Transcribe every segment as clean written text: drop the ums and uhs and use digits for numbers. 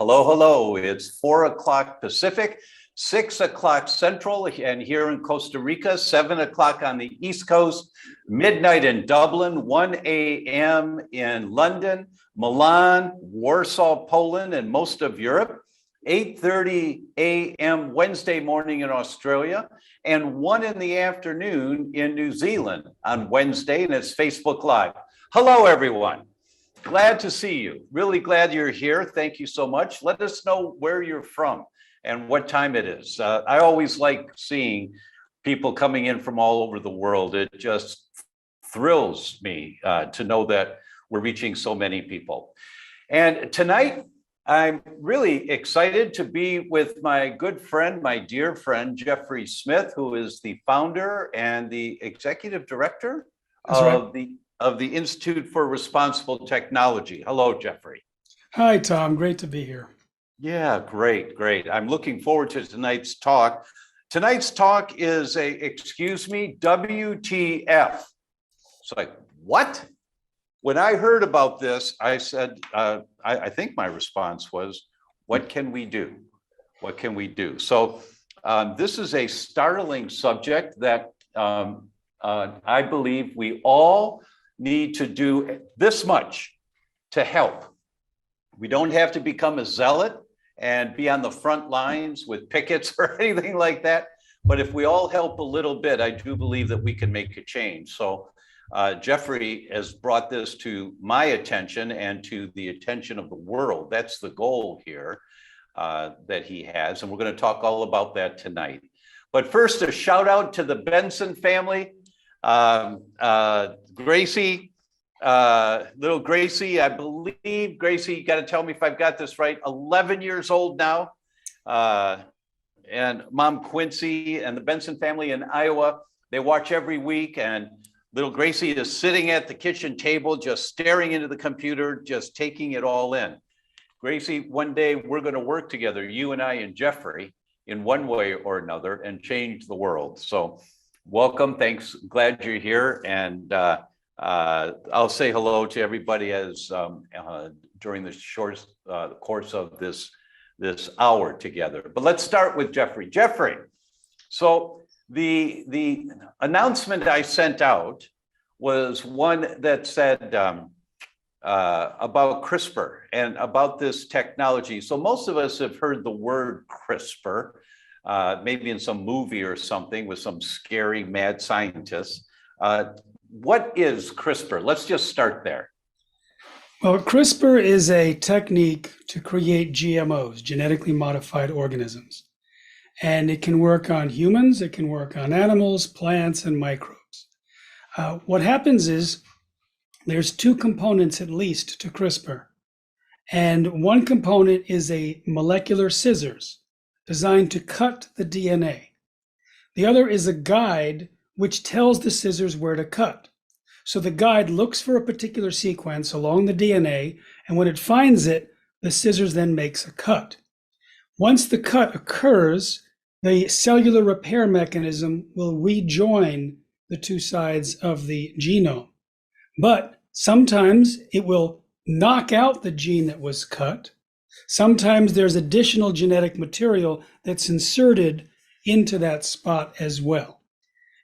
Hello, hello. It's 4 o'clock Pacific, 6 o'clock Central, and here in Costa Rica, 7 o'clock on the East Coast, midnight in Dublin, 1 a.m. in London, Milan, Warsaw, Poland, and most of Europe, 8:30 a.m. Wednesday morning in Australia, and 1 in the afternoon in New Zealand on Wednesday, and it's Facebook Live. Hello, everyone. Glad to see you. Really glad you're here. Thank you so much. Let us know where you're from and what time it is. I always like seeing people coming in from all over the world. It just thrills me to know that we're reaching so many people. And tonight, I'm really excited to be with my good friend, my dear friend, Jeffrey Smith, who is the founder and the executive director of the Institute for Responsible Technology. Hello, Jeffrey. Hi, Tom. Great to be here. Yeah, great, great. I'm looking forward to tonight's talk. Tonight's talk is excuse me, WTF. It's like, what? When I heard about this, I said, I think my response was, what can we do? What can we do? So this is a startling subject that I believe we all need to do this much to help. We don't have to become a zealot and be on the front lines with pickets or anything like that. But if we all help a little bit, I do believe that we can make a change. So Jeffrey has brought this to my attention and to the attention of the world. That's the goal here that he has. And we're going to talk all about that tonight. But first, a shout out to the Benson family. Gracie, little Gracie, I believe, Gracie, you got to tell me if I've got this right, 11 years old now. And Mom Quincy and the Benson family in Iowa, they watch every week, and little Gracie is sitting at the kitchen table, just staring into the computer, just taking it all in. Gracie, one day we're going to work together, you and I and Jeffrey, in one way or another, and change the world. So welcome, thanks, glad you're here. And I'll say hello to everybody as during the short course of this hour together. But let's start with Jeffrey. Jeffrey, so the announcement I sent out was one that said about CRISPR and about this technology. So most of us have heard the word CRISPR, maybe in some movie or something with some scary mad scientists. What is CRISPR? Let's just start there. Well, CRISPR is a technique to create GMOs, genetically modified organisms. And it can work on humans, it can work on animals, plants, and microbes. What happens is there's two components at least to CRISPR. And one component is a molecular scissors designed to cut the DNA. The other is a guide which tells the scissors where to cut. So the guide looks for a particular sequence along the DNA, and when it finds it, the scissors then makes a cut. Once the cut occurs, the cellular repair mechanism will rejoin the two sides of the genome. But sometimes it will knock out the gene that was cut. Sometimes there's additional genetic material that's inserted into that spot as well.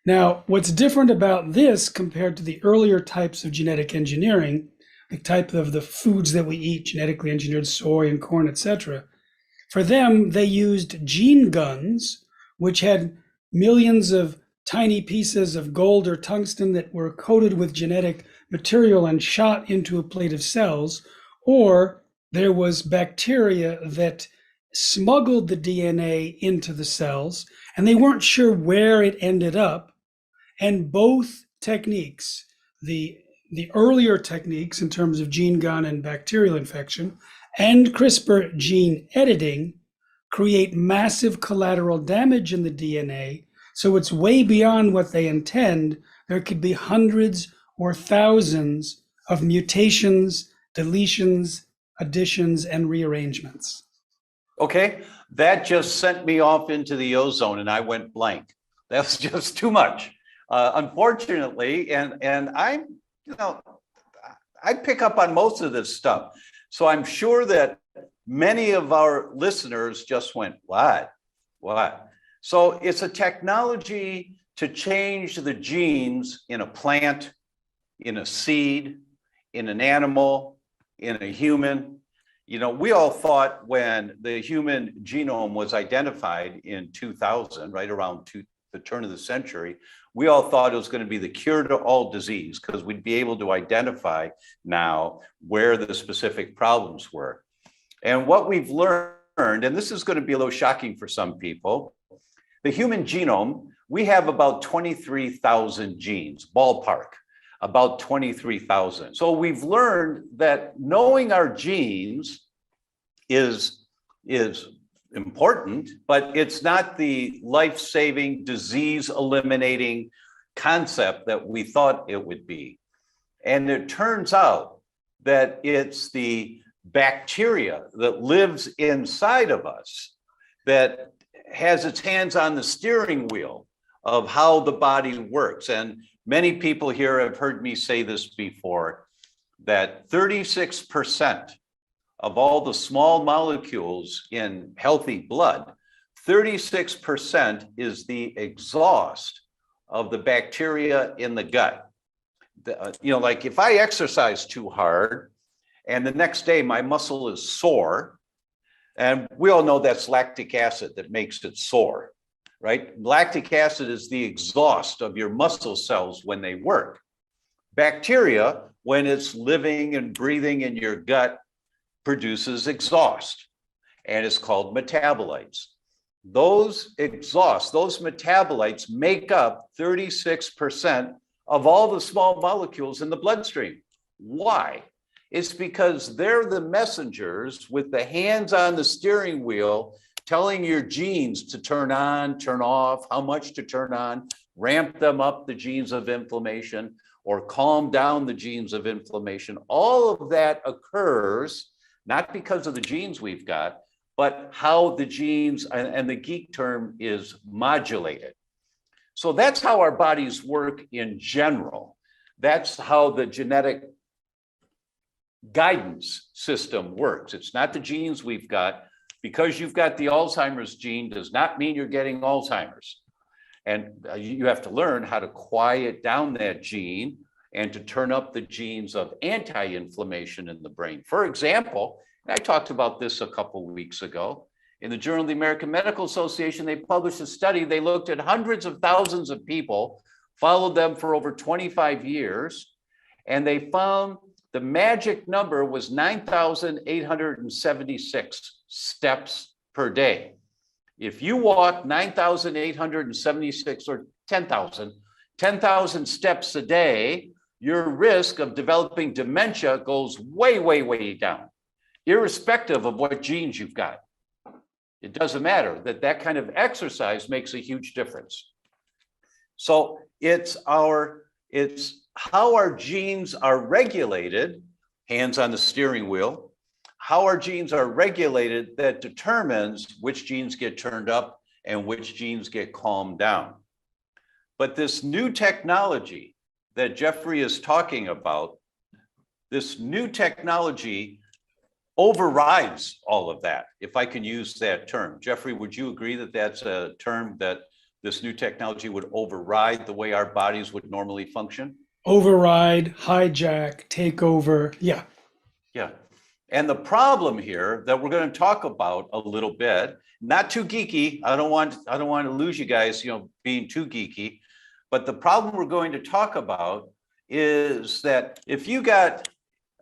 Now, what's different about this compared to the earlier types of genetic engineering, the type of the foods that we eat, genetically engineered soy and corn, etc., for them, they used gene guns, which had millions of tiny pieces of gold or tungsten that were coated with genetic material and shot into a plate of cells, or there was bacteria that smuggled the DNA into the cells, and they weren't sure where it ended up. And both techniques, the earlier techniques in terms of gene gun and bacterial infection, and CRISPR gene editing, create massive collateral damage in the DNA. So it's way beyond what they intend. There could be hundreds or thousands of mutations, deletions, additions, and rearrangements. Okay, that just sent me off into the ozone and I went blank. That's just too much. Unfortunately, and I'm, I pick up on most of this stuff. So I'm sure that many of our listeners just went, what? What? So it's a technology to change the genes in a plant, in a seed, in an animal, in a human. You know, we all thought when the human genome was identified in 2000, right around the turn of the century, we all thought it was going to be the cure to all disease because we'd be able to identify now where the specific problems were. And what we've learned, and this is going to be a little shocking for some people, the human genome, we have about 23,000 genes, ballpark, about 23,000. So we've learned that knowing our genes is important, but it's not the life-saving, disease-eliminating concept that we thought it would be. And it turns out that it's the bacteria that lives inside of us that has its hands on the steering wheel of how the body works. And many people here have heard me say this before, that 36% of all the small molecules in healthy blood, 36% is the exhaust of the bacteria in the gut. You know, like if I exercise too hard and the next day my muscle is sore, and we all know that's lactic acid that makes it sore, right? Lactic acid is the exhaust of your muscle cells when they work. Bacteria, when it's living and breathing in your gut, produces exhaust, and it's called metabolites. Those exhausts, those metabolites make up 36% of all the small molecules in the bloodstream. Why? It's because they're the messengers with the hands on the steering wheel telling your genes to turn on, turn off, how much to turn on, ramp them up, the genes of inflammation, or calm down the genes of inflammation. All of that occurs not because of the genes we've got, but how the genes, and the geek term is modulated. So that's how our bodies work in general. That's how the genetic guidance system works. It's not the genes we've got. Because you've got the Alzheimer's gene does not mean you're getting Alzheimer's. And you have to learn how to quiet down that gene and to turn up the genes of anti-inflammation in the brain. For example, and I talked about this a couple of weeks ago, in the Journal of the American Medical Association, they published a study. They looked at hundreds of thousands of people, followed them for over 25 years, and they found the magic number was 9,876 steps per day. If you walk 9,876 or 10,000 steps a day, your risk of developing dementia goes way, way, way down, irrespective of what genes you've got. It doesn't matter. That kind of exercise makes a huge difference. So it's how our genes are regulated, hands on the steering wheel, how our genes are regulated that determines which genes get turned up and which genes get calmed down. But this new technology that Jeffrey is talking about, this new technology overrides all of that, if I can use that term. Jeffrey, would you agree that that's a term that this new technology would override the way our bodies would normally function? Override, hijack, take over. Yeah. Yeah. And the problem here that we're going to talk about a little bit, not too geeky. I don't want to lose you guys, being too geeky. But the problem we're going to talk about is that if you got,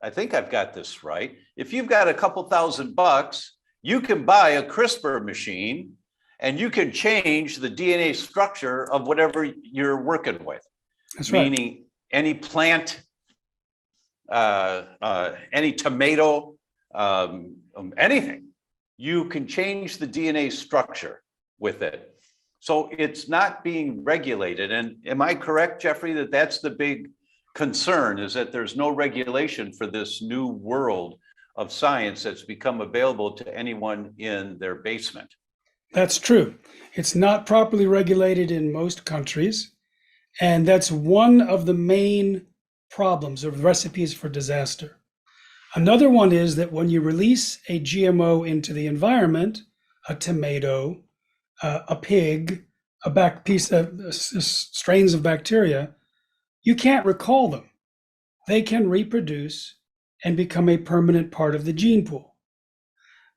I think I've got this right. If you've got a couple $1,000, you can buy a CRISPR machine and you can change the DNA structure of whatever you're working with. That's right. Meaning any plant, any tomato, anything, you can change the DNA structure with it. So it's not being regulated. And am I correct, Jeffrey, that that's the big concern, is that there's no regulation for this new world of science that's become available to anyone in their basement? That's true. It's not properly regulated in most countries. And that's one of the main problems or recipes for disaster. Another one is that when you release a GMO into the environment, a tomato, a pig, strains of bacteria, you can't recall them. They can reproduce and become a permanent part of the gene pool.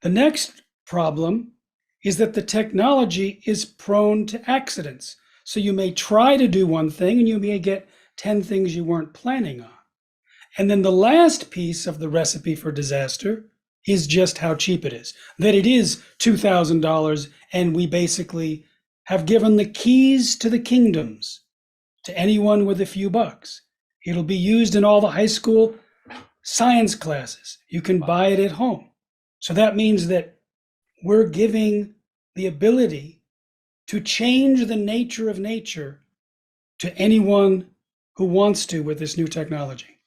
The next problem is that the technology is prone to accidents. So you may try to do one thing and you may get 10 things you weren't planning on. And then the last piece of the recipe for disaster is just how cheap it is. That it is $2,000 and we basically have given the keys to the kingdoms to anyone with a few bucks. It'll be used in all the high school science classes. You can buy it at home. So that means that we're giving the ability to change the nature of nature to anyone who wants to with this new technology.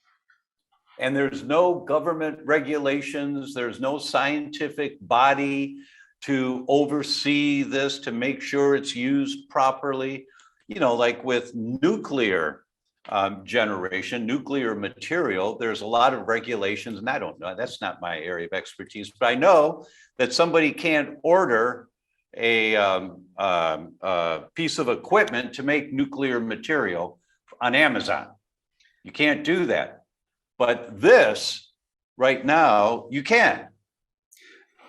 And there's no government regulations, there's no scientific body to oversee this, to make sure it's used properly. You know, like with nuclear generation, nuclear material, there's a lot of regulations, and I don't know, that's not my area of expertise, but I know that somebody can't order a piece of equipment to make nuclear material on Amazon. You can't do that. But this, right now, you can.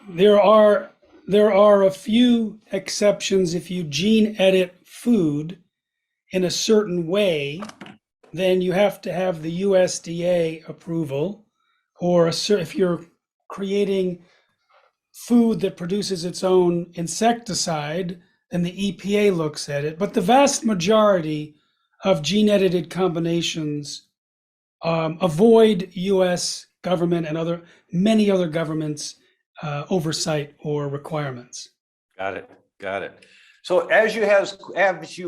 There are a few exceptions. If you gene edit food in a certain way, then you have to have the USDA approval, or if you're creating food that produces its own insecticide, then the EPA looks at it. But the vast majority of gene edited combinations avoid US government and many other governments' oversight or requirements. Got it. So as you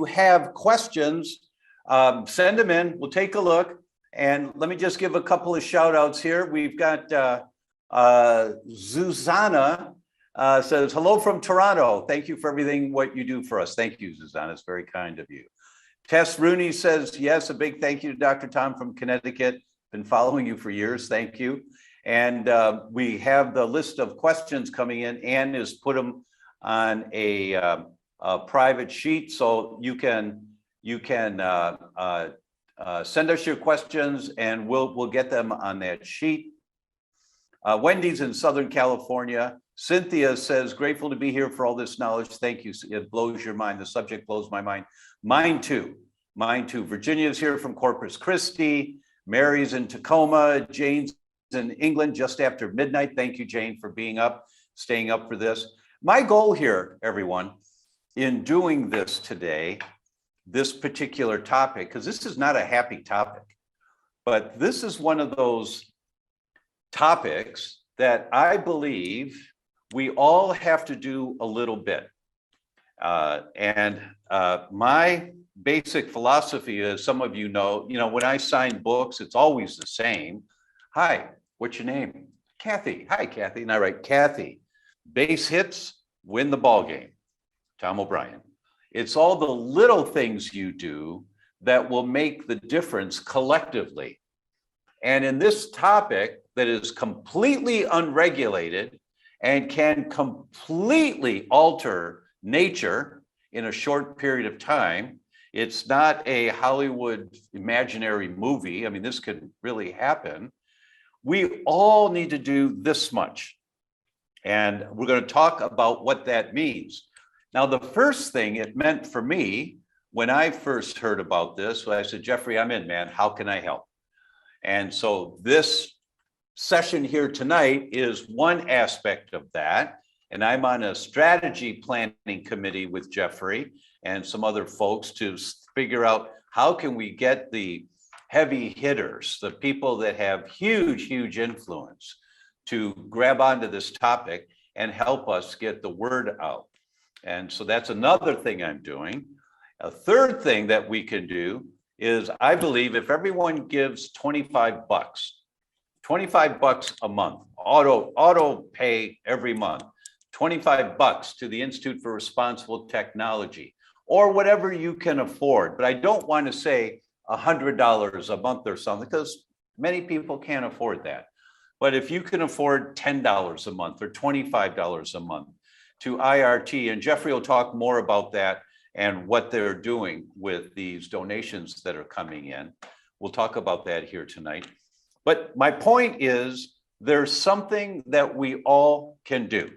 have questions, send them in. We'll take a look. And let me just give a couple of shout outs here. We've got Susanna says, hello from Toronto. Thank you for everything, what you do for us. Thank you, Susanna. It's very kind of you. Tess Rooney says, yes, a big thank you to Dr. Tom from Connecticut. Been following you for years. Thank you. And we have the list of questions coming in. Ann has put them on a private sheet, so you can send us your questions and we'll get them on that sheet. Wendy's in Southern California. Cynthia says, grateful to be here for all this knowledge. Thank you. It blows your mind. The subject blows my mind. Mine too. Virginia is here from Corpus Christi. Mary's in Tacoma. Jane's in England just after midnight. Thank you, Jane, for staying up for this. My goal here, everyone, in doing this today, this particular topic, because this is not a happy topic, but this is one of those topics that I believe we all have to do a little bit. My basic philosophy is, some of you know, when I sign books, it's always the same. Hi, what's your name? Kathy. Hi, Kathy. And I write, Kathy, base hits, win the ball game. Tom O'Brien. It's all the little things you do that will make the difference collectively. And in this topic that is completely unregulated and can completely alter nature in a short period of time, it's not a Hollywood imaginary movie. I mean, this could really happen. We all need to do this much. And we're going to talk about what that means. Now, the first thing it meant for me when I first heard about this, I said, Jeffrey, I'm in, man. How can I help? And so this session here tonight is one aspect of that. And I'm on a strategy planning committee with Jeffrey and some other folks to figure out how can we get the heavy hitters, the people that have huge influence, to grab onto this topic and help us get the word out. And so that's another thing I'm doing. A third thing that we can do is, I believe if everyone gives $25 a month, auto pay every month, $25 to the Institute for Responsible Technology, or whatever you can afford. But I don't want to say $100 a month or something, because many people can't afford that. But if you can afford $10 a month or $25 a month to IRT, and Jeffrey will talk more about that and what they're doing with these donations that are coming in. We'll talk about that here tonight. But my point is, there's something that we all can do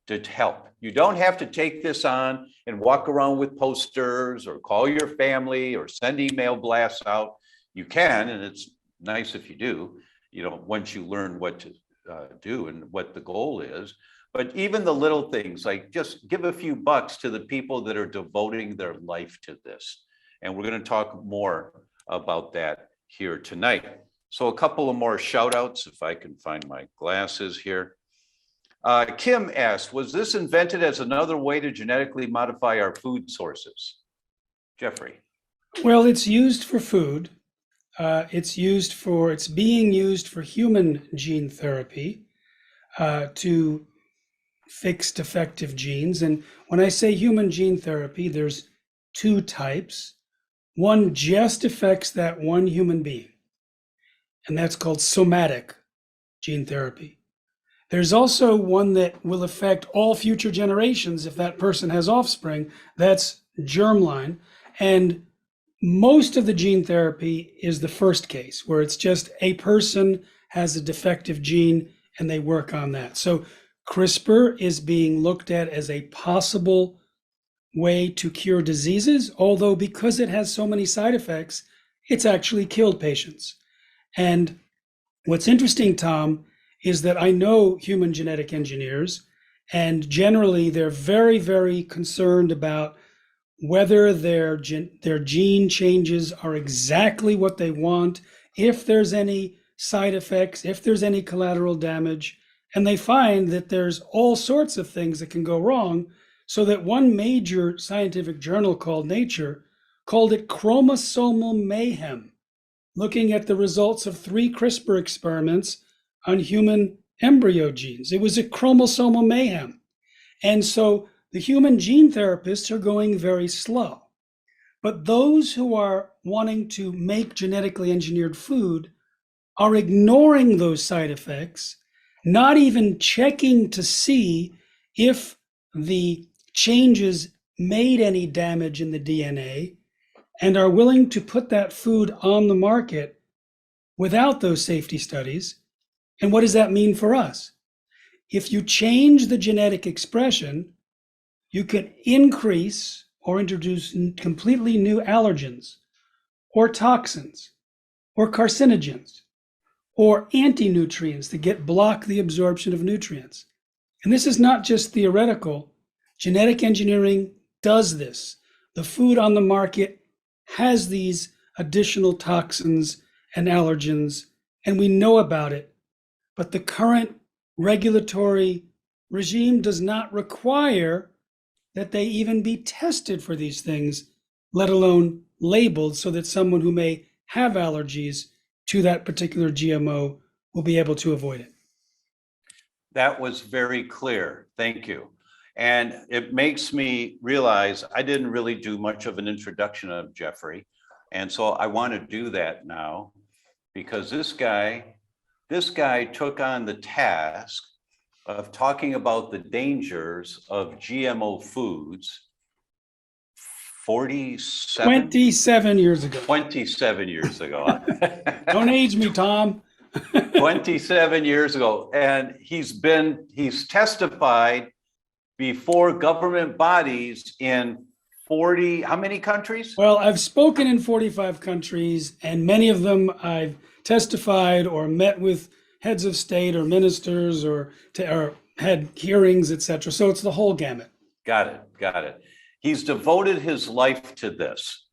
to help. You don't have to take this on and walk around with posters or call your family or send email blasts out. You can, and it's nice if you do, once you learn what to do and what the goal is. But even the little things, like just give a few bucks to the people that are devoting their life to this. And we're going to talk more about that here tonight. So a couple of more shout outs, if I can find my glasses here. Kim asked, was this invented as another way to genetically modify our food sources? Jeffrey. Well, it's used for food. It's being used for human gene therapy to fix defective genes. And when I say human gene therapy, there's two types. One just affects that one human being, and that's called somatic gene therapy. There's also one that will affect all future generations if that person has offspring. That's germline. And most of the gene therapy is the first case, where it's just a person has a defective gene and they work on that. So CRISPR is being looked at as a possible way to cure diseases, although because it has so many side effects, it's actually killed patients. And what's interesting, Tom, is that I know human genetic engineers, and generally they're very, very concerned about whether their gene changes are exactly what they want, if there's any side effects, if there's any collateral damage. And they find that there's all sorts of things that can go wrong, so that one major scientific journal called Nature called it chromosomal mayhem, looking at the results of 3 CRISPR experiments on human embryo genes. It was a chromosomal mayhem. And so the human gene therapists are going very slow. But those who are wanting to make genetically engineered food are ignoring those side effects, not even checking to see if the changes made any damage in the DNA, and are willing to put that food on the market without those safety studies. And what does that mean for us? If you change the genetic expression, you can increase or introduce completely new allergens or toxins or carcinogens or anti-nutrients that block the absorption of nutrients. And this is not just theoretical. Genetic engineering does this. The food on the market has these additional toxins and allergens, and we know about it. But the current regulatory regime does not require that they even be tested for these things, let alone labeled, so that someone who may have allergies to that particular GMO will be able to avoid it. That was very clear. Thank you. And it makes me realize I didn't really do much of an introduction of Jeffrey. And so I want to do that now, because this guy took on the task of talking about the dangers of GMO foods 27 years ago. 27 years ago. Don't age me, Tom. 27 years ago. And he's testified before government bodies in 40, how many countries? Well, I've spoken in 45 countries, and many of them I've testified or met with heads of state or ministers or had hearings, etc. So it's the whole gamut. Got it. He's devoted his life to this.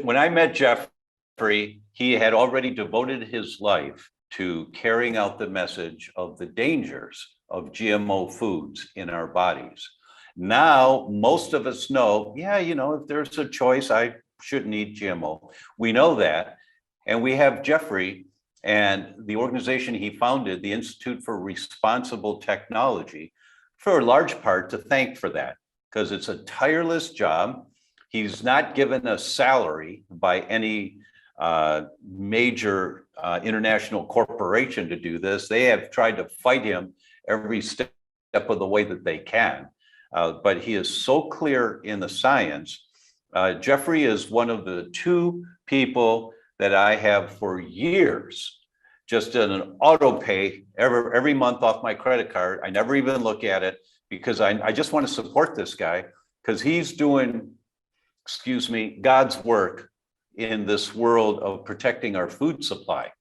When I met Jeffrey, he had already devoted his life to carrying out the message of the dangers of GMO foods in our bodies. Now, most of us know, if there's a choice, I shouldn't eat GMO. We know that. And we have Jeffrey and the organization he founded, the Institute for Responsible Technology, for a large part to thank for that, because it's a tireless job. He's not given a salary by any major international corporation to do this. They have tried to fight him every step of the way that they can. But he is so clear in the science. Jeffrey is one of the two people that I have for years just did an auto pay every month off my credit card. I never even look at it because I just want to support this guy because he's doing, excuse me, God's work in this world of protecting our food supply.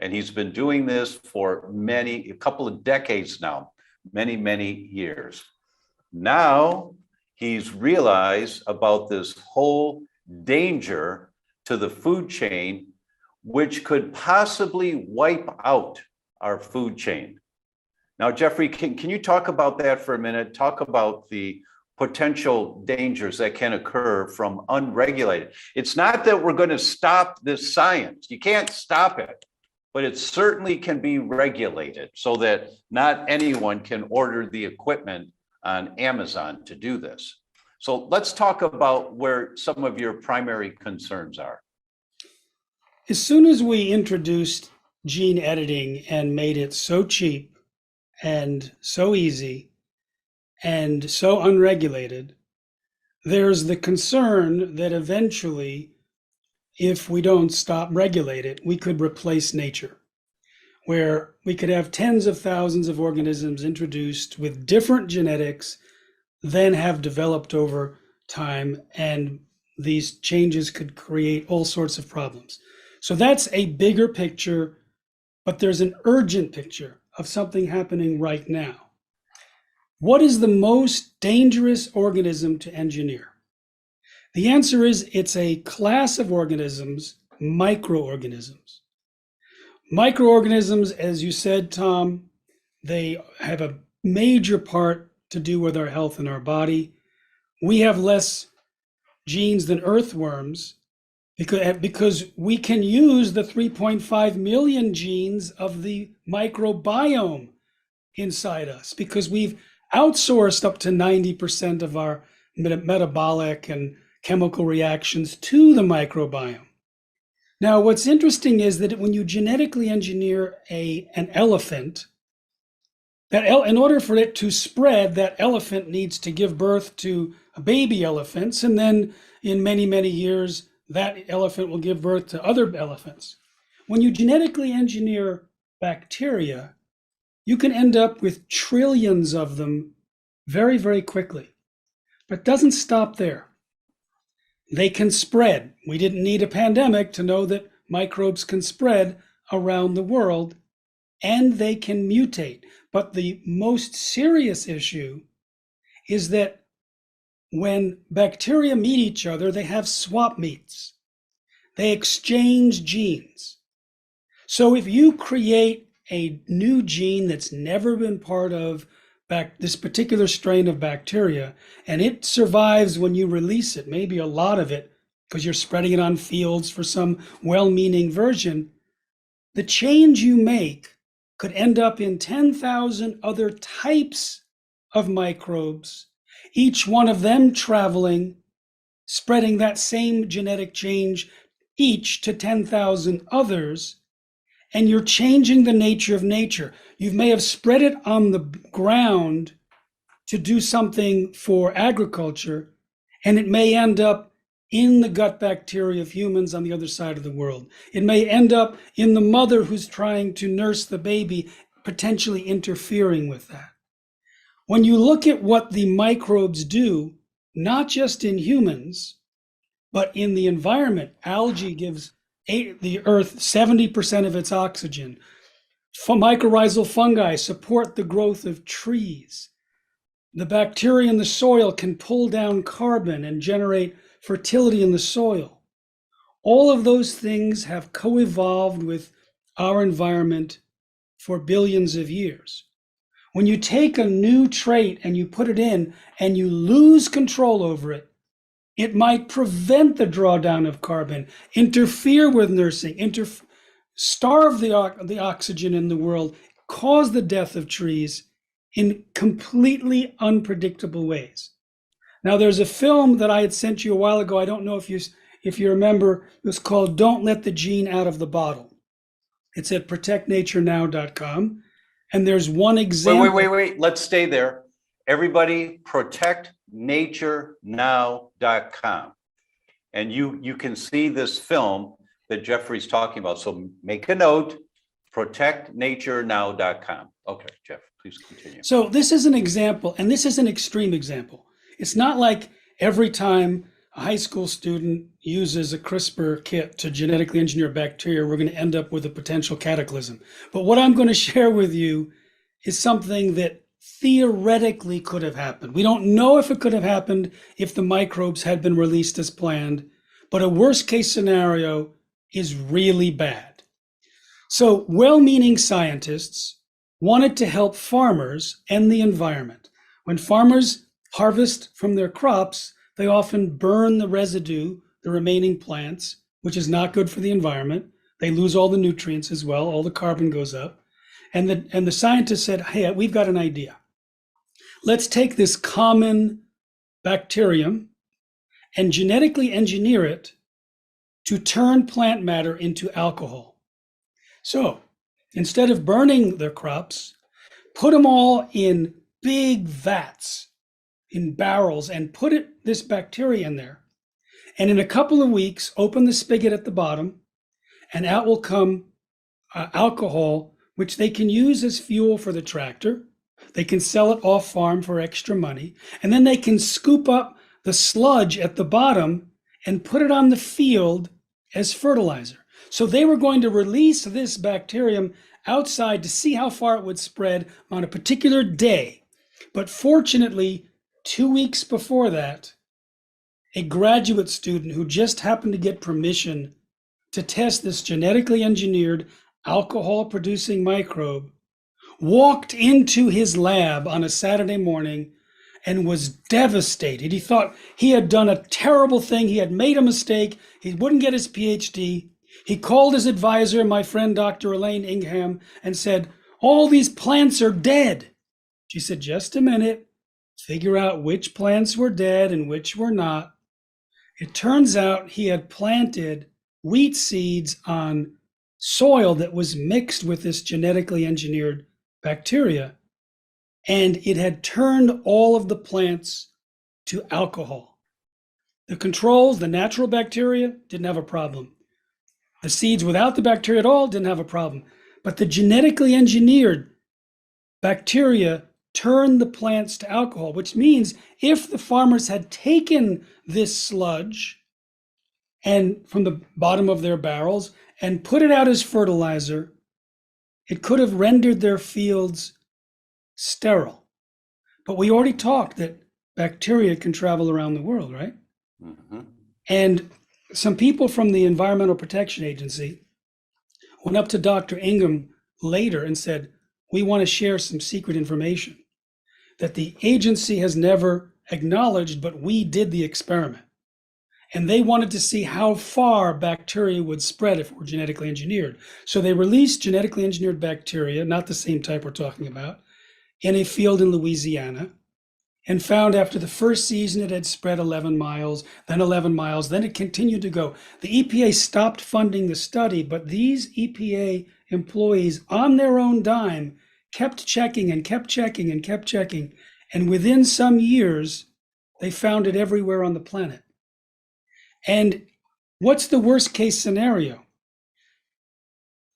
And he's been doing this for a couple of decades now, many years. Now he's realized about this whole danger to the food chain, which could possibly wipe out our food chain. Now, Jeffrey, can you talk about that for a minute? Talk about the potential dangers that can occur from unregulated. It's not that we're going to stop this science. You can't stop it, but it certainly can be regulated so that not anyone can order the equipment on Amazon to do this. So let's talk about where some of your primary concerns are. As soon as we introduced gene editing and made it so cheap and so easy and so unregulated, there's the concern that eventually, if we don't stop regulate it, we could replace nature, where we could have tens of thousands of organisms introduced with different genetics, then have developed over time, and these changes could create all sorts of problems. So that's a bigger picture, but there's an urgent picture of something happening right now. What is the most dangerous organism to engineer? The answer is it's a class of organisms, microorganisms. Microorganisms, as you said, Tom, they have a major part to do with our health and our body. We have less genes than earthworms because we can use the 3.5 million genes of the microbiome inside us because we've outsourced up to 90% of our metabolic and chemical reactions to the microbiome. Now, what's interesting is that when you genetically engineer an elephant, in order for it to spread, that elephant needs to give birth to baby elephants, and then in many years, that elephant will give birth to other elephants. When you genetically engineer bacteria, you can end up with trillions of them very quickly. But it doesn't stop there. They can spread. We didn't need a pandemic to know that microbes can spread around the world, and they can mutate. But the most serious issue is that when bacteria meet each other, they have swap meets. They exchange genes. So if you create a new gene that's never been part of this particular strain of bacteria, and it survives when you release it, maybe a lot of it, because you're spreading it on fields for some well-meaning version, the change you make could end up in 10,000 other types of microbes, each one of them traveling, spreading that same genetic change, each to 10,000 others, and you're changing the nature of nature. You may have spread it on the ground to do something for agriculture, and it may end up in the gut bacteria of humans on the other side of the world. It may end up in the mother who's trying to nurse the baby, potentially interfering with that. When you look at what the microbes do, not just in humans, but in the environment, algae gives the earth 70% of its oxygen. Mycorrhizal fungi support the growth of trees. The bacteria in the soil can pull down carbon and generate fertility in the soil. All of those things have co-evolved with our environment for billions of years. When you take a new trait and you put it in and you lose control over it, it might prevent the drawdown of carbon, interfere with nursing, starve the oxygen in the world, cause the death of trees in completely unpredictable ways. Now, there's a film that I had sent you a while ago. I don't know if if you remember, it was called Don't Let the Gene Out of the Bottle. It's at protectnaturenow.com. And there's one example. Wait. Let's stay there. Everybody, protectnaturenow.com. And you can see this film that Jeffrey's talking about. So make a note, protectnaturenow.com. Okay, Jeff, please continue. So this is an example, and this is an extreme example. It's not like every time a high school student uses a CRISPR kit to genetically engineer bacteria, we're going to end up with a potential cataclysm. But what I'm going to share with you is something that theoretically could have happened. We don't know if it could have happened if the microbes had been released as planned, but a worst case scenario is really bad. So well-meaning scientists wanted to help farmers and the environment. When farmers harvest from their crops, they often burn the residue, the remaining plants, which is not good for the environment. They lose all the nutrients as well, all the carbon goes up. And the scientists said, hey, we've got an idea. Let's take this common bacterium and genetically engineer it to turn plant matter into alcohol. So instead of burning their crops, put them all in big vats, in barrels, and put this bacteria in there. And in a couple of weeks, open the spigot at the bottom, and out will come alcohol, which they can use as fuel for the tractor. They can sell it off farm for extra money. And then they can scoop up the sludge at the bottom and put it on the field as fertilizer. So they were going to release this bacterium outside to see how far it would spread on a particular day. But fortunately, 2 weeks before that, a graduate student who just happened to get permission to test this genetically engineered alcohol-producing microbe walked into his lab on a Saturday morning and was devastated. He thought he had done a terrible thing. He had made a mistake. He wouldn't get his PhD. He called his advisor, my friend, Dr. Elaine Ingham, and said, all these plants are dead. She said, just a minute, figure out which plants were dead and which were not. It turns out he had planted wheat seeds on soil that was mixed with this genetically engineered bacteria, and it had turned all of the plants to alcohol. The controls, the natural bacteria, didn't have a problem. The seeds without the bacteria at all didn't have a problem. But the genetically engineered bacteria turned the plants to alcohol, which means if the farmers had taken this sludge and from the bottom of their barrels and put it out as fertilizer, it could have rendered their fields sterile. But we already talked that bacteria can travel around the world, right? Mm-hmm. And some people from the Environmental Protection Agency went up to Dr. Ingham later and said, we want to share some secret information that the agency has never acknowledged, but we did the experiment. And they wanted to see how far bacteria would spread if it were genetically engineered. So they released genetically engineered bacteria, not the same type we're talking about, in a field in Louisiana, and found after the first season it had spread 11 miles, then 11 miles, then it continued to go. The EPA stopped funding the study, but these EPA employees on their own dime kept checking and kept checking and kept checking. And within some years, they found it everywhere on the planet. And what's the worst case scenario?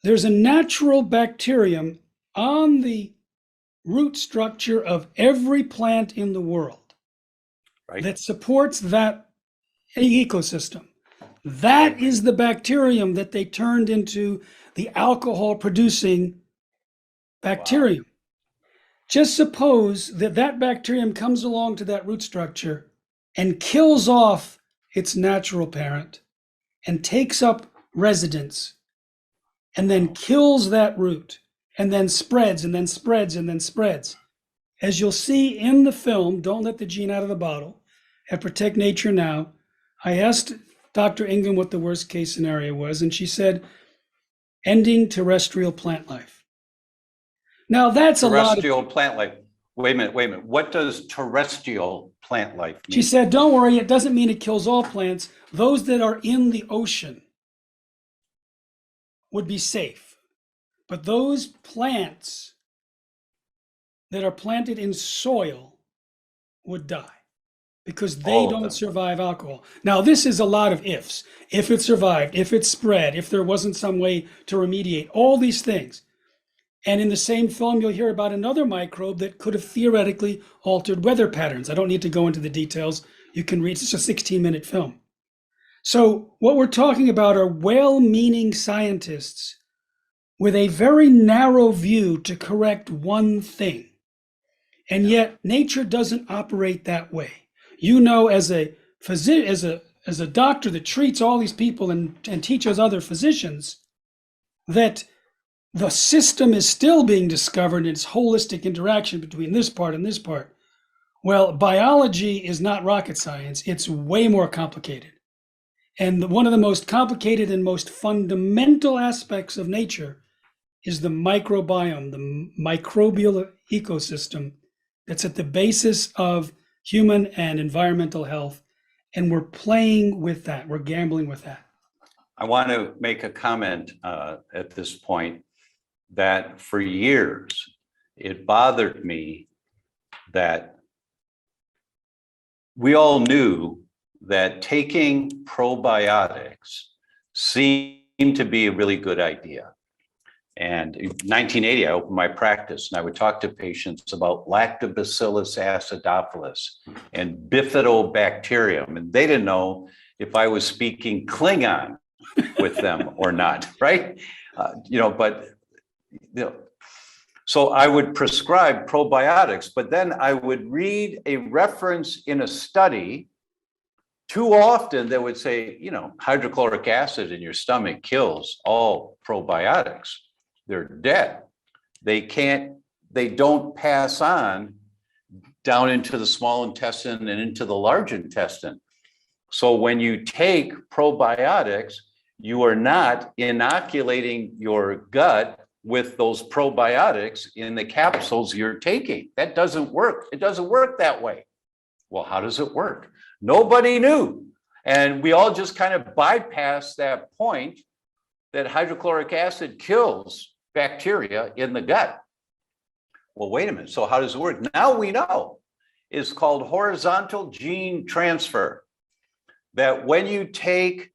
There's a natural bacterium on the root structure of every plant in the world, right, that supports that ecosystem. That is the bacterium that they turned into the alcohol-producing bacterium. Wow. Just suppose that bacterium comes along to that root structure and kills off its natural parent and takes up residence and then kills that root and then spreads and then spreads and then spreads. As you'll see in the film, Don't Let the Gene Out of the Bottle, at Protect Nature Now, I asked Dr. Ingham what the worst case scenario was, and she said, ending terrestrial plant life. Now that's a lot of... Terrestrial plant life. Wait a minute. What does terrestrial plant life mean? She said, don't worry, it doesn't mean it kills all plants. Those that are in the ocean would be safe. But those plants that are planted in soil would die because they don't survive alcohol. Now, this is a lot of ifs. If it survived, if it spread, if there wasn't some way to remediate, all these things. And in the same film, you'll hear about another microbe that could have theoretically altered weather patterns. I don't need to go into the details. You can read, it's a 16-minute film. So what we're talking about are well-meaning scientists with a very narrow view to correct one thing. And yet nature doesn't operate that way. You know, as a physician, as a doctor that treats all these people and teaches other physicians, that the system is still being discovered in its holistic interaction between this part and this part. Well, biology is not rocket science. It's way more complicated. And one of the most complicated and most fundamental aspects of nature is the microbiome, the microbial ecosystem that's at the basis of human and environmental health. And we're playing with that. We're gambling with that. I want to make a comment at this point that for years, it bothered me that we all knew that taking probiotics seemed to be a really good idea. And in 1980, I opened my practice and I would talk to patients about Lactobacillus acidophilus and bifidobacterium. And they didn't know if I was speaking Klingon with them or not, right? So I would prescribe probiotics, but then I would read a reference in a study. Too often they would say, hydrochloric acid in your stomach kills all probiotics. They're dead. They don't pass on down into the small intestine and into the large intestine. So when you take probiotics, you are not inoculating your gut with those probiotics in the capsules you're taking. That doesn't work. It doesn't work that way. Well, how does it work? Nobody knew. And we all just kind of bypassed that point that hydrochloric acid kills bacteria in the gut. Well, wait a minute. So how does it work? Now we know. It's called horizontal gene transfer. That when you take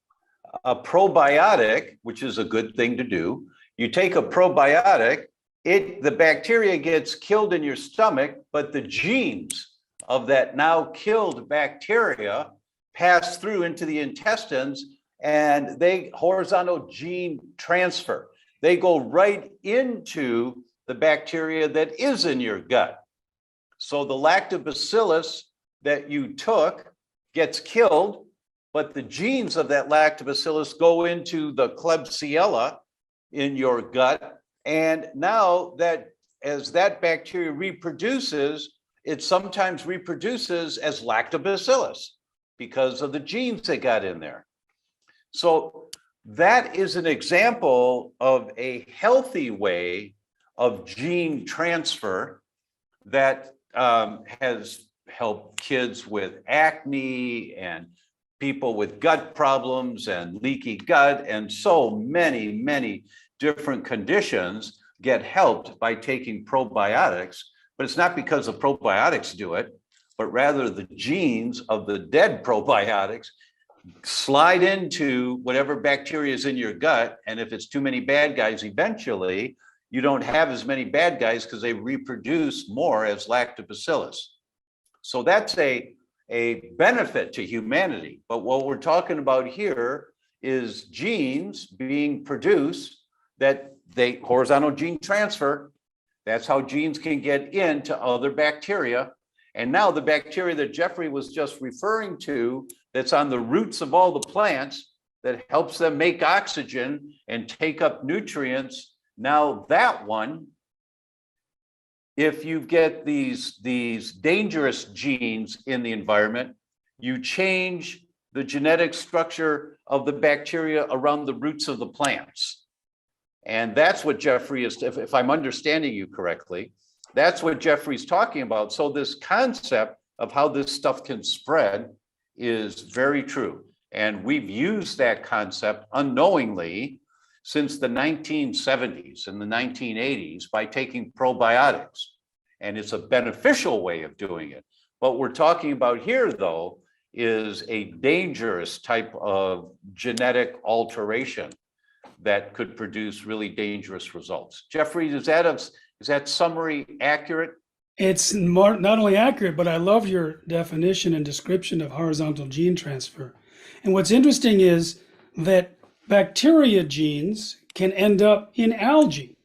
a probiotic, which is a good thing to do, you take a probiotic, the bacteria gets killed in your stomach, but the genes of that now killed bacteria pass through into the intestines and they horizontal gene transfer. They go right into the bacteria that is in your gut. So the lactobacillus that you took gets killed, but the genes of that lactobacillus go into the Klebsiella in your gut. And now that as that bacteria reproduces, it sometimes reproduces as lactobacillus because of the genes that got in there. So that is an example of a healthy way of gene transfer that has helped kids with acne and people with gut problems and leaky gut and so many, many different conditions get helped by taking probiotics. But it's not because the probiotics do it, but rather the genes of the dead probiotics slide into whatever bacteria is in your gut. And if it's too many bad guys, eventually you don't have as many bad guys because they reproduce more as lactobacillus. So that's a benefit to humanity. But what we're talking about here is genes being produced that they horizontal gene transfer. That's how genes can get into other bacteria. And now the bacteria that Jeffrey was just referring to, that's on the roots of all the plants, that helps them make oxygen and take up nutrients. Now that one, if you get these dangerous genes in the environment, you change the genetic structure of the bacteria around the roots of the plants. And that's what Jeffrey is, if I'm understanding you correctly, That's what Jeffrey's talking about. So this concept of how this stuff can spread is very true. And we've used that concept unknowingly since the 1970s and the 1980s by taking probiotics. And it's a beneficial way of doing it. What we're talking about here, though, is a dangerous type of genetic alteration that could produce really dangerous results. Jeffrey, is that summary accurate? It's not only accurate, but I love your definition and description of horizontal gene transfer. And what's interesting is that bacteria genes can end up in algae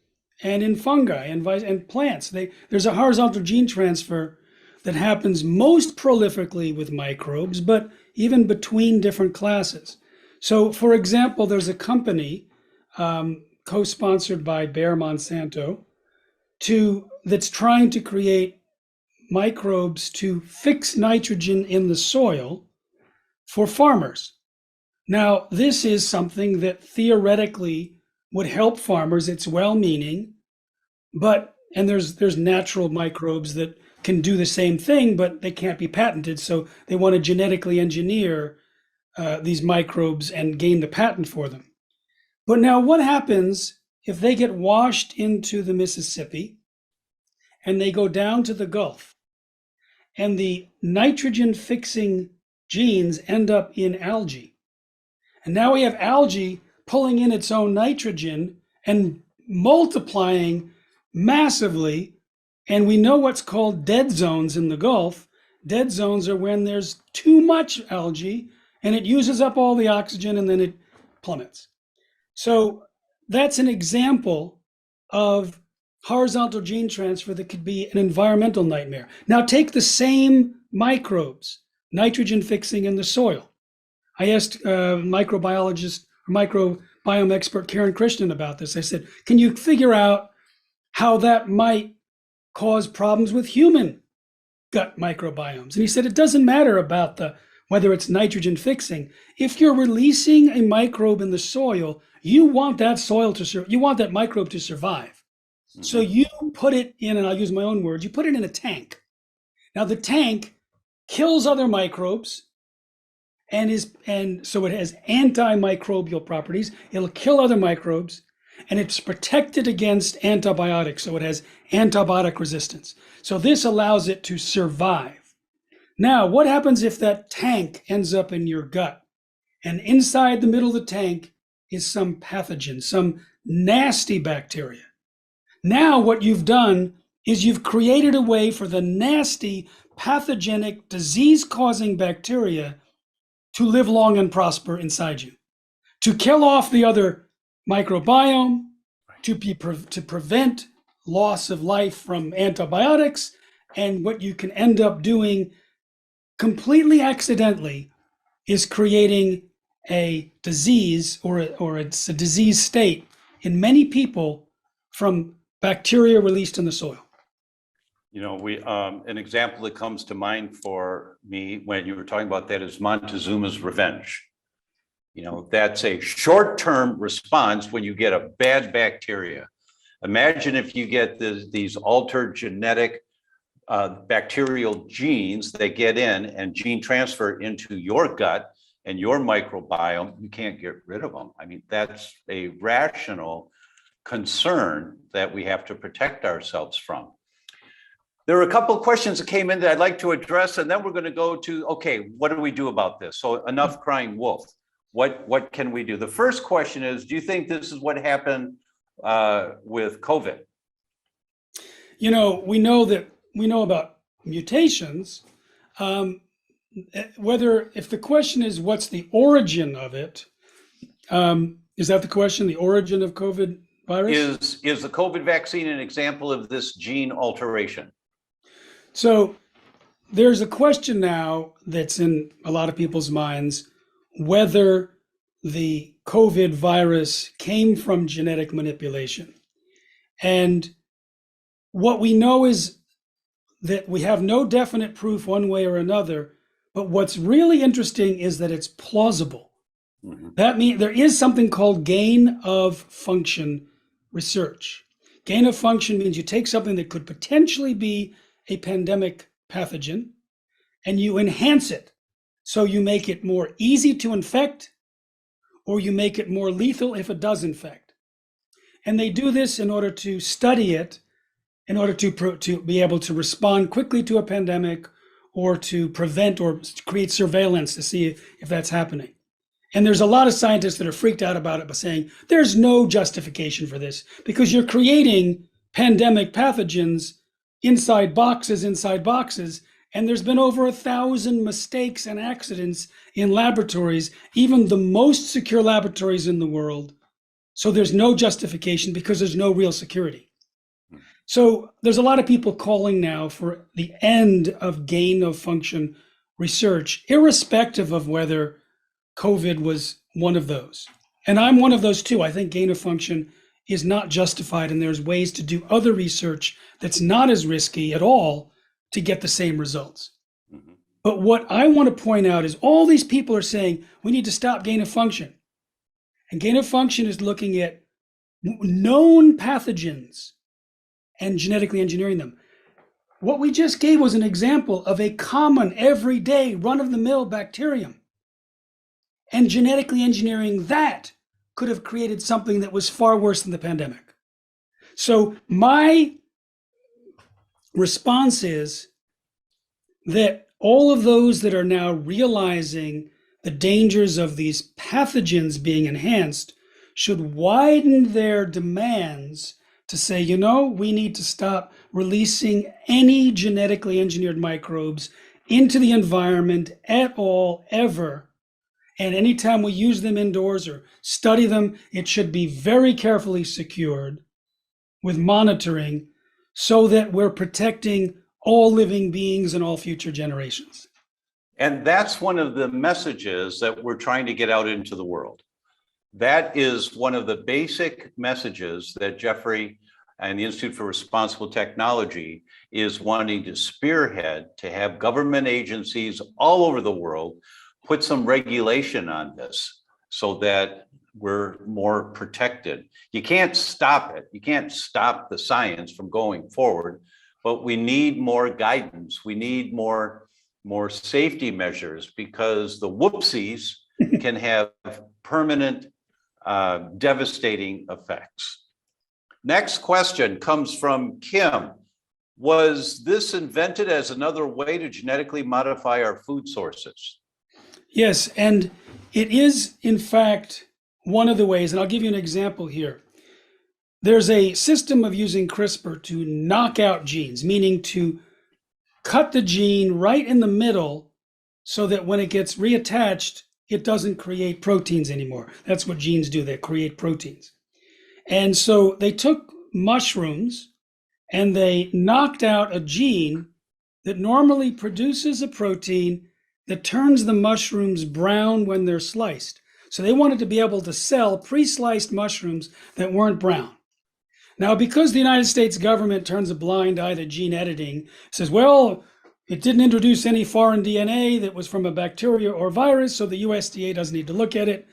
and in fungi and plants. There's a horizontal gene transfer that happens most prolifically with microbes, but even between different classes. So, for example, there's a company co-sponsored by Bayer Monsanto that's trying to create microbes to fix nitrogen in the soil for farmers. Now, this is something that theoretically would help farmers. It's well-meaning, and there's natural microbes that can do the same thing, but they can't be patented. So they want to genetically engineer these microbes and gain the patent for them. But now what happens if they get washed into the Mississippi and they go down to the Gulf and the nitrogen fixing genes end up in algae? And now we have algae pulling in its own nitrogen and multiplying massively. And we know what's called dead zones in the Gulf. Dead zones are when there's too much algae and it uses up all the oxygen and then it plummets. So that's an example of horizontal gene transfer that could be an environmental nightmare. Now take the same microbes, nitrogen fixing in the soil. I asked microbiologist, microbiome expert Karen Krishnan about this. I said, can you figure out how that might cause problems with human gut microbiomes? And he said, it doesn't matter about whether it's nitrogen fixing. If you're releasing a microbe in the soil, you want that you want that microbe to survive. Mm-hmm. So you put it in, and I'll use my own words, you put it in a tank. Now the tank kills other microbes and so it has antimicrobial properties. It'll kill other microbes, and it's protected against antibiotics, so it has antibiotic resistance. So this allows it to survive. Now, what happens if that tank ends up in your gut, and inside the middle of the tank is some pathogen, some nasty bacteria? Now what you've done is you've created a way for the nasty, pathogenic, disease-causing bacteria to live long and prosper inside you, to kill off the other microbiome, to prevent loss of life from antibiotics. And what you can end up doing completely accidentally is creating a disease or it's a disease state in many people from bacteria released in the soil. You know, an example that comes to mind for me when you were talking about that is Montezuma's Revenge. You know, that's a short-term response when you get a bad bacteria. Imagine if you get these altered genetic bacterial genes that get in and gene transfer into your gut and your microbiome. You can't get rid of them. I mean, that's a rational concern that we have to protect ourselves from. There are a couple of questions that came in that I'd like to address, and then we're going to go to, okay, what do we do about this? So enough crying wolf. What can we do? The first question is, do you think this is what happened with COVID? You know, we know about mutations. If the question is what's the origin of it, is that the question, the origin of COVID virus? Is the COVID vaccine an example of this gene alteration? So there's a question now that's in a lot of people's minds, whether the COVID virus came from genetic manipulation. And what we know is that we have no definite proof one way or another, but what's really interesting is that it's plausible. Mm-hmm. That means there is something called gain of function research. Gain of function means you take something that could potentially be a pandemic pathogen and you enhance it. So you make it more easy to infect, or you make it more lethal if it does infect. And they do this in order to study it, in order to be able to respond quickly to a pandemic, or to prevent or create surveillance to see if that's happening. And there's a lot of scientists that are freaked out about it by saying there's no justification for this because you're creating pandemic pathogens inside boxes, and there's been over 1,000 mistakes and accidents in laboratories, even the most secure laboratories in the world. So there's no justification because there's no real security. So there's a lot of people calling now for the end of gain of function research, irrespective of whether COVID was one of those. And I'm one of those too. I think gain of function is not justified, and there's ways to do other research that's not as risky at all to get the same results. Mm-hmm. But what I want to point out is all these people are saying we need to stop gain of function. And gain of function is looking at known pathogens and genetically engineering them. What we just gave was an example of a common, everyday, run-of-the-mill bacterium. And genetically engineering that could have created something that was far worse than the pandemic. So my response is that all of those that are now realizing the dangers of these pathogens being enhanced should widen their demands to say, we need to stop releasing any genetically engineered microbes into the environment at all, ever. And anytime we use them indoors or study them, it should be very carefully secured with monitoring so that we're protecting all living beings and all future generations. And that's one of the messages that we're trying to get out into the world. That is one of the basic messages that Jeffrey and the Institute for Responsible Technology is wanting to spearhead, to have government agencies all over the world put some regulation on this so that we're more protected. You can't stop it. You can't stop the science from going forward, but we need more guidance. We need more safety measures because the whoopsies can have permanent, devastating effects. Next question comes from Kim. Was this invented as another way to genetically modify our food sources? Yes, and it is, in fact, one of the ways, and I'll give you an example here. There's a system of using CRISPR to knock out genes, meaning to cut the gene right in the middle so that when it gets reattached, it doesn't create proteins anymore. That's what genes do, they create proteins. And so they took mushrooms and they knocked out a gene that normally produces a protein that turns the mushrooms brown when they're sliced. So they wanted to be able to sell pre-sliced mushrooms that weren't brown. Now, because the United States government turns a blind eye to gene editing, says, well, it didn't introduce any foreign DNA that was from a bacteria or virus, so the USDA doesn't need to look at it.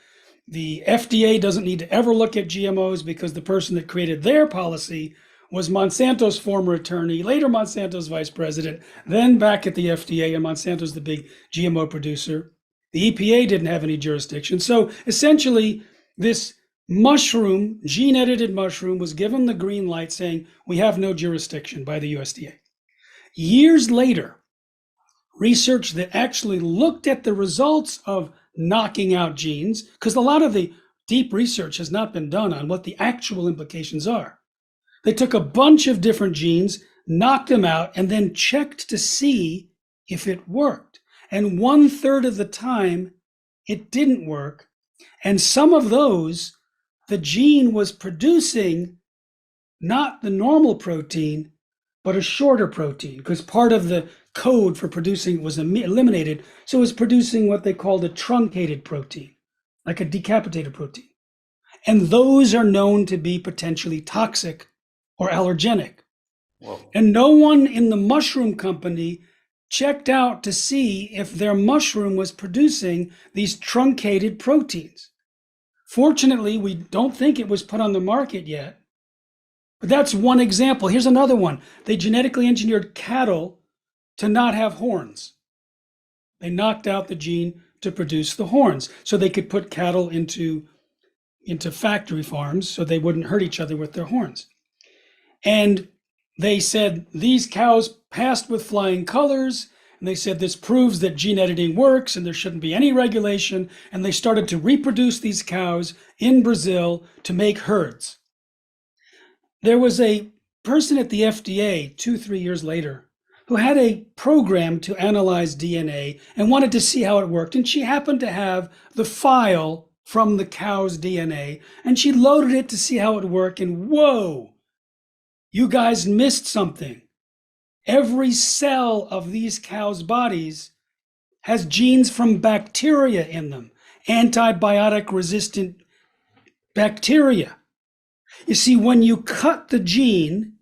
The FDA doesn't need to ever look at GMOs because the person that created their policy was Monsanto's former attorney, later Monsanto's vice president, then back at the FDA, and Monsanto's the big GMO producer. The EPA didn't have any jurisdiction. So essentially, this mushroom, gene-edited mushroom, was given the green light saying, we have no jurisdiction by the USDA. Years later, research that actually looked at the results of knocking out genes, because a lot of the deep research has not been done on what the actual implications are. They took a bunch of different genes, knocked them out, and then checked to see if it worked. And 1/3 of the time, it didn't work. And some of those, the gene was producing not the normal protein, but a shorter protein, because part of the code for producing was eliminated. So it was producing what they called a truncated protein, like a decapitated protein. And those are known to be potentially toxic or allergenic. Whoa. And no one in the mushroom company checked out to see if their mushroom was producing these truncated proteins. Fortunately, we don't think it was put on the market yet, But that's one example. Here's another one. They genetically engineered cattle to not have horns. They knocked out the gene to produce the horns so they could put cattle into factory farms so they wouldn't hurt each other with their horns. And they said these cows passed with flying colors. And they said this proves that gene editing works and there shouldn't be any regulation. And they started to reproduce these cows in Brazil to make herds. There was a person at the FDA 2-3 years later who had a program to analyze DNA and wanted to see how it worked. And she happened to have the file from the cow's DNA, and she loaded it to see how it worked. And whoa, you guys missed something. Every cell of these cows' bodies has genes from bacteria in them, antibiotic-resistant bacteria. You see, when you cut the gene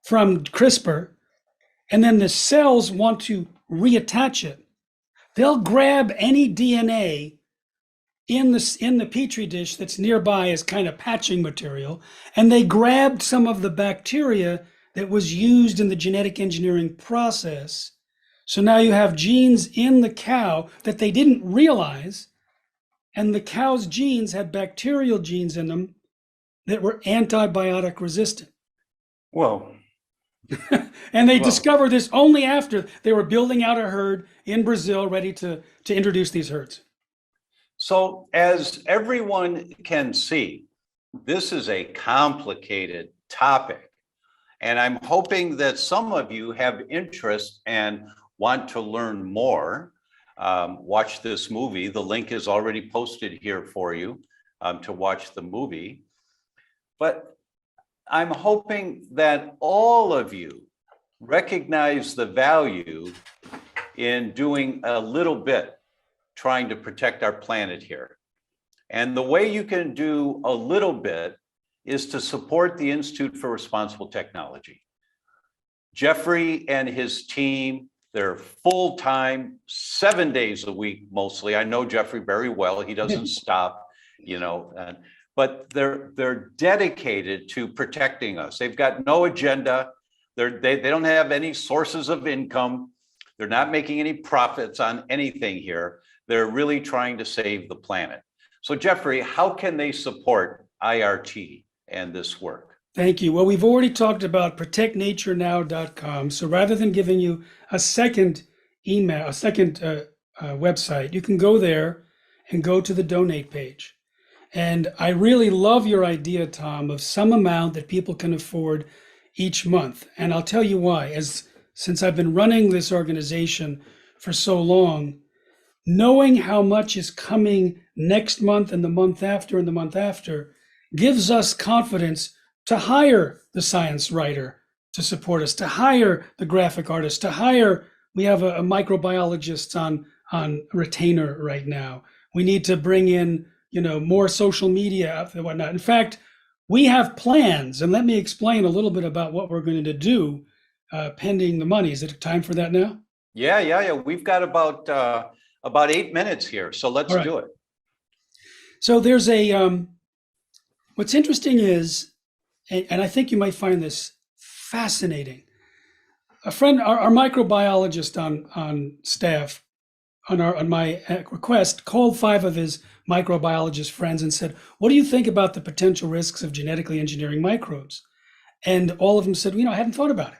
from CRISPR, and then the cells want to reattach it, they'll grab any DNA in the petri dish that's nearby as kind of patching material, and they grabbed some of the bacteria that was used in the genetic engineering process. So now you have genes in the cow that they didn't realize, and the cow's genes had bacterial genes in them that were antibiotic resistant. Well, and they discovered this only after they were building out a herd in Brazil, ready to introduce these herds. so as everyone can see, this is a complicated topic. And I'm hoping that some of you have interest and want to learn more. Watch this movie. The link is already posted here for you to watch the movie. But I'm hoping that all of you recognize the value in doing a little bit, trying to protect our planet here. And the way you can do a little bit is to support the Institute for Responsible Technology. Jeffrey and his team, they're full-time, 7 days a week mostly. I know Jeffrey very well. He doesn't stop, but they're dedicated to protecting us. They've got no agenda. They don't have any sources of income. They're not making any profits on anything here. They're really trying to save the planet. So Jeffrey, how can they support IRT and this work? Thank you. Well, we've already talked about protectnaturenow.com. So rather than giving you a second email, a second website, you can go there and go to the donate page. And I really love your idea, Tom, of some amount that people can afford each month. And I'll tell you why. Since I've been running this organization for so long, knowing how much is coming next month and the month after and the month after gives us confidence to hire the science writer to support us, to hire the graphic artist, we have a microbiologist on retainer right now. We need to bring in, more social media and whatnot. In fact, we have plans, and let me explain a little bit about what we're going to do pending the money. Is it time for that now? Yeah. We've got about 8 minutes here, so let's do it. So there's what's interesting is, and I think you might find this fascinating. A friend, our microbiologist on staff, on my request, called 5 of his microbiologist friends and said, "What do you think about the potential risks of genetically engineering microbes?" And all of them said, I hadn't thought about it.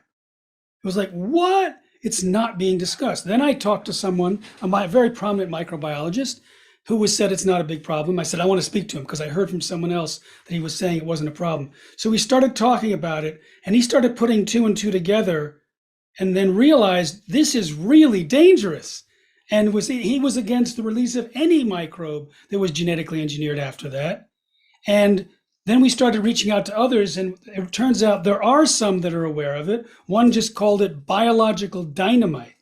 It was like, what? It's not being discussed. Then I talked to someone, a very prominent microbiologist, who said it's not a big problem. I said, I want to speak to him because I heard from someone else that he was saying it wasn't a problem. So we started talking about it, and he started putting 2 and 2 together and then realized this is really dangerous. And he was against the release of any microbe that was genetically engineered after that. And then we started reaching out to others, and it turns out there are some that are aware of it. One just called it biological dynamite.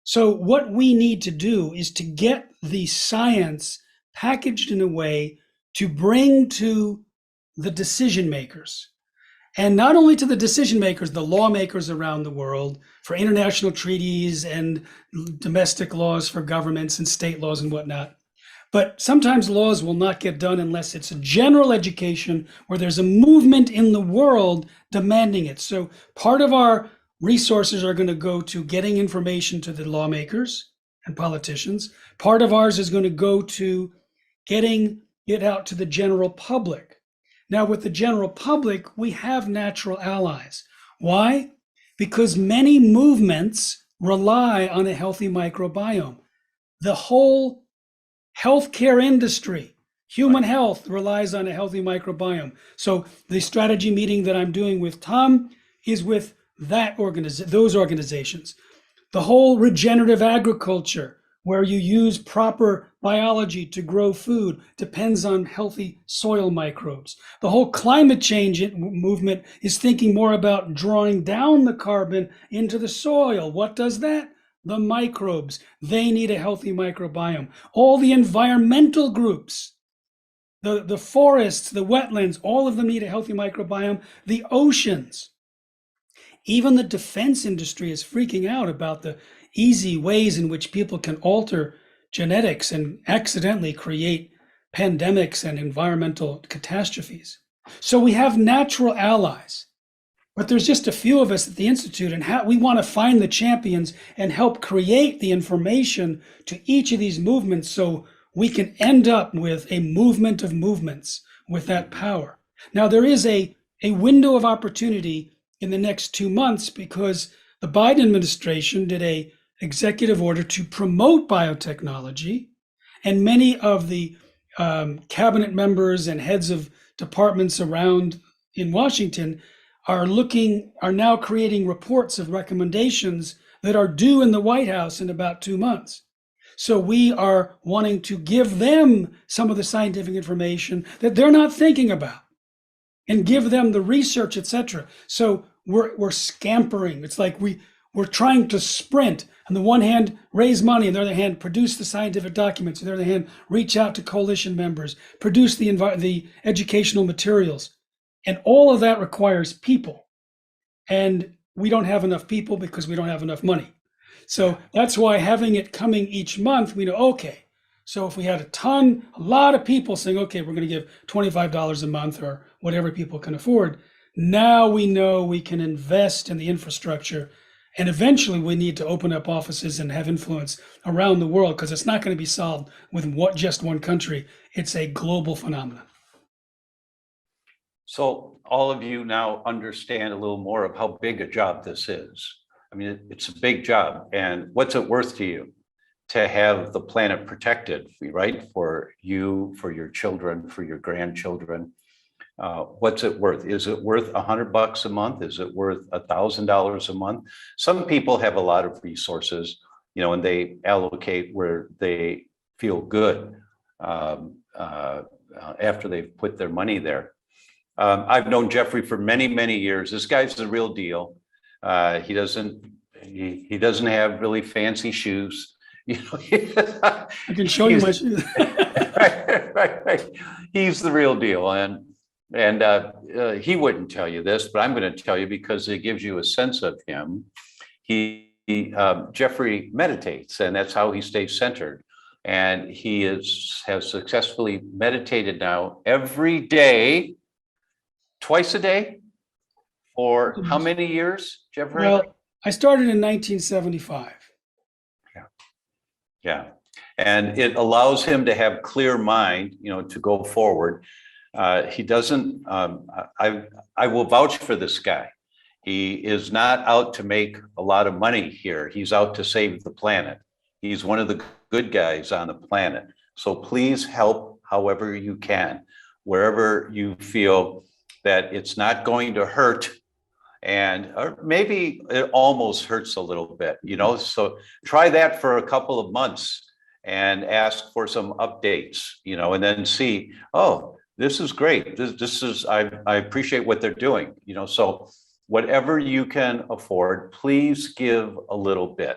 So what we need to do is to get the science packaged in a way to bring to the decision makers. And not only to the decision makers, the lawmakers around the world for international treaties and domestic laws for governments and state laws and whatnot, But sometimes laws will not get done unless it's a general education where there's a movement in the world demanding it. So part of our resources are going to go to getting information to the lawmakers and politicians. Part of ours is going to go to getting it out to the general public. Now, with the general public, we have natural allies. Why? Because many movements rely on a healthy microbiome. The whole healthcare industry, human health relies on a healthy microbiome. So the strategy meeting that I'm doing with Tom is with those organizations. The whole regenerative agriculture, where you use proper biology to grow food, depends on healthy soil microbes. The whole climate change movement is thinking more about drawing down the carbon into the soil. What does that? The microbes. They need a healthy microbiome. All the environmental groups, the forests, the wetlands, all of them need a healthy microbiome. The oceans. Even the defense industry is freaking out about the easy ways in which people can alter genetics and accidentally create pandemics and environmental catastrophes. So we have natural allies, but there's just a few of us at the Institute, and we want to find the champions and help create the information to each of these movements so we can end up with a movement of movements with that power. Now, there is a window of opportunity in the next 2 months because the Biden administration did a executive order to promote biotechnology, and many of the cabinet members and heads of departments around in Washington are now creating reports of recommendations that are due in the White House in about 2 months. So we are wanting to give them some of the scientific information that they're not thinking about and give them the research, etc. So we're scampering. It's like we're trying to sprint. On the one hand, raise money. On the other hand, produce the scientific documents. On the other hand, reach out to coalition members, produce the educational materials. And all of that requires people. And we don't have enough people because we don't have enough money. So that's why having it coming each month, we know, okay, so if we had a lot of people saying, okay, we're going to give $25 a month or whatever people can afford, now we know we can invest in the infrastructure. And eventually we need to open up offices and have influence around the world because it's not going to be solved with just one country. It's a global phenomenon. So all of you now understand a little more of how big a job this is. I mean, it's a big job. And what's it worth to you to have the planet protected, right? For you, for your children, for your grandchildren. What's it worth? Is it worth $100 a month? Is it worth $1,000 a month? Some people have a lot of resources, and they allocate where they feel good after they've put their money there. I've known Jeffrey for many, many years. This guy's the real deal. He doesn't have really fancy shoes. I can show you my shoes. right. He's the real deal, and he wouldn't tell you this, but I'm going to tell you because it gives you a sense of him. Jeffrey meditates, and that's how he stays centered. And he has successfully meditated now every day, twice a day, for how many years, Jeffrey? Well, I started in 1975. Yeah. And it allows him to have clear mind, to go forward. He doesn't, I will vouch for this guy. He is not out to make a lot of money here. He's out to save the planet. He's one of the good guys on the planet. So please help however you can, wherever you feel that it's not going to hurt. Or maybe it almost hurts a little bit, so try that for a couple of months and ask for some updates, and then see, oh, this is great. This is, I appreciate what they're doing, so whatever you can afford, please give a little bit.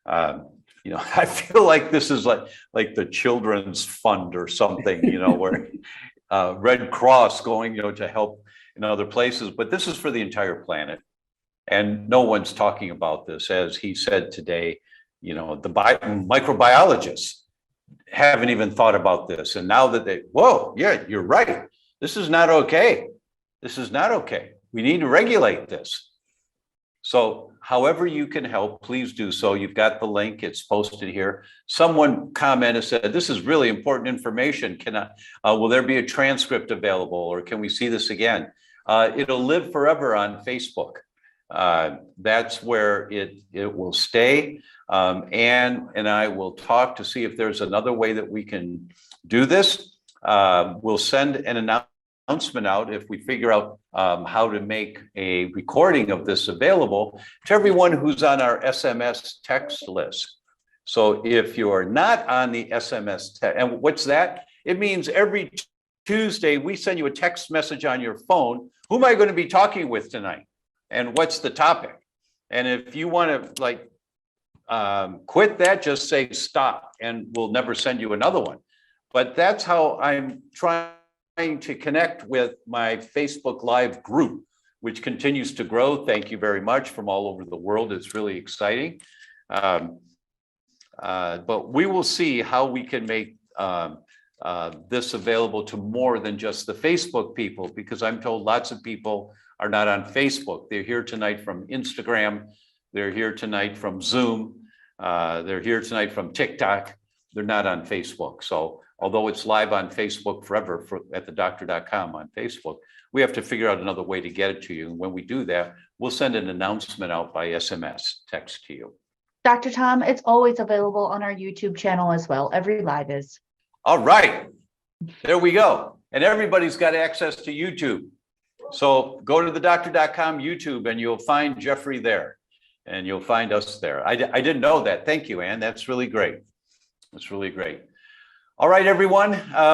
I feel like this is like the children's fund or something, where Red Cross going, to help in other places, but this is for the entire planet. And no one's talking about this, as he said today, the microbiologists haven't even thought about this. And now that whoa, yeah, you're right. This is not okay. This is not okay. We need to regulate this. So however you can help, please do so. You've got the link, it's posted here. Someone commented, said, this is really important information. Will there be a transcript available, or can we see this again? It'll live forever on Facebook. That's where it will stay. And I will talk to see if there's another way that we can do this. We'll send an announcement out if we figure out how to make a recording of this available to everyone who's on our SMS text list. So if you're not on the SMS text, and what's that? It means every Tuesday we send you a text message on your phone. Who am I going to be talking with tonight? And what's the topic? And if you want to quit that, just say stop, and we'll never send you another one. But that's how I'm trying to connect with my Facebook Live group, which continues to grow. Thank you very much from all over the world. It's really exciting. But we will see how we can make this available to more than just the Facebook people, because I'm told lots of people are not on Facebook. They're here tonight from Instagram. They're here tonight from Zoom. They're here tonight from TikTok. They're not on Facebook. So although it's live on Facebook forever at theDr.com on Facebook, we have to figure out another way to get it to you. And when we do that, we'll send an announcement out by SMS text to you. Dr. Tom, it's always available on our YouTube channel as well. Every live is. All right, there we go. And everybody's got access to YouTube. So go to theDr.com YouTube and you'll find Jeffrey there, and you'll find us there. I didn't know that. Thank you, Ann. That's really great. That's really great. All right, everyone.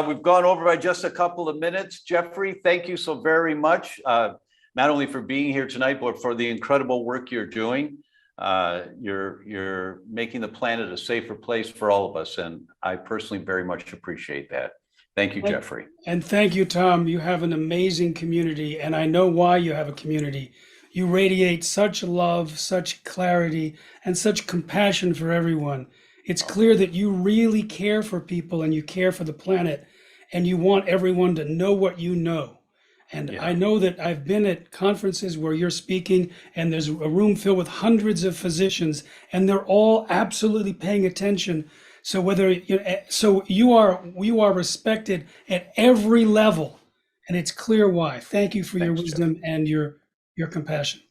We've gone over by just a couple of minutes. Jeffrey, thank you so very much, not only for being here tonight, but for the incredible work you're doing. You're making the planet a safer place for all of us, and I personally very much appreciate that. Thank you, Jeffrey. And thank you, Tom. You have an amazing community, and I know why you have a community. You radiate such love, such clarity, and such compassion for everyone. It's clear that you really care for people and you care for the planet, and you want everyone to know what you know. And I know that I've been at conferences where you're speaking and there's a room filled with hundreds of physicians, and they're all absolutely paying attention. So you are respected at every level, and it's clear why. Thank you for your wisdom and your compassion.